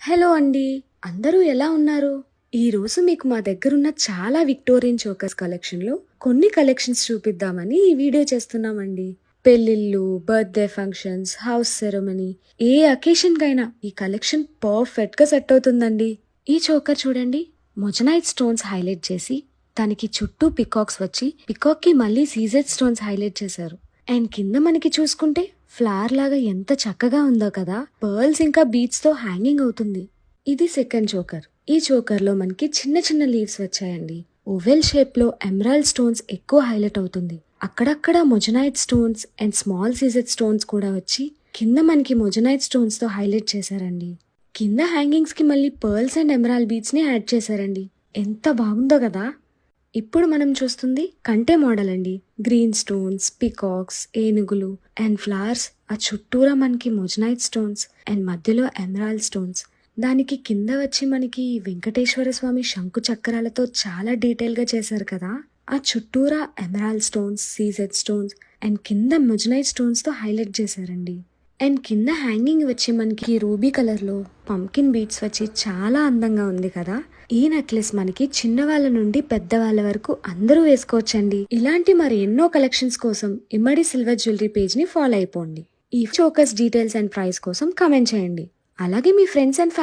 Hello అండి. అందరూ ఎలా ఉన్నారు? ఈరోజు మీకు మా దగ్గరున్న చాలా విక్టోరియన్ చోకర్స్ కలెక్షన్‌లో కొన్ని కలెక్షన్స్ చూపిద్దామని ఈ వీడియో చేస్తున్నామండి. పెళ్ళిళ్ళు, బర్త్‌డే ఫంక్షన్స్, హౌస్ సెరమనీ ఏ అకేషన్‌కైనా ఈ కలెక్షన్ పర్ఫెక్ట్‌గా సెట్ అవుతుందండి. ఈ చోకర్ చూడండి. మొజనైట్ స్టోన్స్ హైలైట్ చేసి దానికి చుట్టూ పికాక్స్ వచ్చి పికాక్‌కి మళ్ళీ సీజెడ్ స్టోన్స్ హైలైట్ చేశారు. అండ్ కింద మనకి చూసుకుంటే ఫ్లవర్ లాగా ఎంత చక్కగా ఉందో కదా. పర్ల్స్ ఇంకా బీడ్స్ తో హ్యాంగింగ్ అవుతుంది. ఇది సెకండ్ చోకర్. ఈ చోకర్ లో మనకి చిన్న చిన్న లీవ్స్ వచ్చాయండి. ఓవెల్ షేప్ లో ఎమరాల్డ్ స్టోన్స్ ఎక్కువ హైలైట్ అవుతుంది. అక్కడక్కడ moissanite stones and small CZ stones కూడా వచ్చి కింద మనకి మొజనైట్ స్టోన్స్ తో హైలైట్ చేశారండి. కింద హ్యాంగింగ్స్ కి మళ్ళీ పర్ల్స్ అండ్ ఎమరాల్డ్ బీడ్స్ ని యాడ్ చేశారండి. ఎంత బాగుందో కదా. ఇప్పుడు మనం చూస్తుంది కంటే మోడల్ అండి. గ్రీన్ స్టోన్స్, పికాక్స్, ఏనుగులు అండ్ ఫ్లవర్స్. ఆ చుట్టూరా మనకి మొజనైట్ స్టోన్స్ అండ్ మధ్యలో ఎమరాల్డ్ స్టోన్స్. దానికి కింద వచ్చి మనకి వెంకటేశ్వర స్వామి శంకు చక్రాలతో చాలా డీటెయిల్ గా చేశారు కదా. ఆ చుట్టూరా emerald stones, CZ stones and కింద మొజనైట్ స్టోన్స్ తో హైలైట్ చేశారండి. అండ్ కింద హ్యాంగింగ్ వచ్చి మనకి రూబీ కలర్ లో పంకిన్ బీడ్స్ వచ్చి చాలా అందంగా ఉంది కదా. ఈ నెక్లెస్ మనకి చిన్నవాళ్ళ నుండి పెద్దవాళ్ళ వరకు అందరూ వేసుకోవచ్చండి. ఇలాంటి మరి ఎన్నో కలెక్షన్స్ కోసం ఇమ్మడి సిల్వర్ జ్యువెలరీ పేజ్ ని ఫాలో అయిపోండి. ఈ చోకర్స్ డీటెయిల్స్ అండ్ ప్రైస్ కోసం కామెంట్ చేయండి. అలాగే మీ ఫ్రెండ్స్ అండ్ ఫ్యామిలీ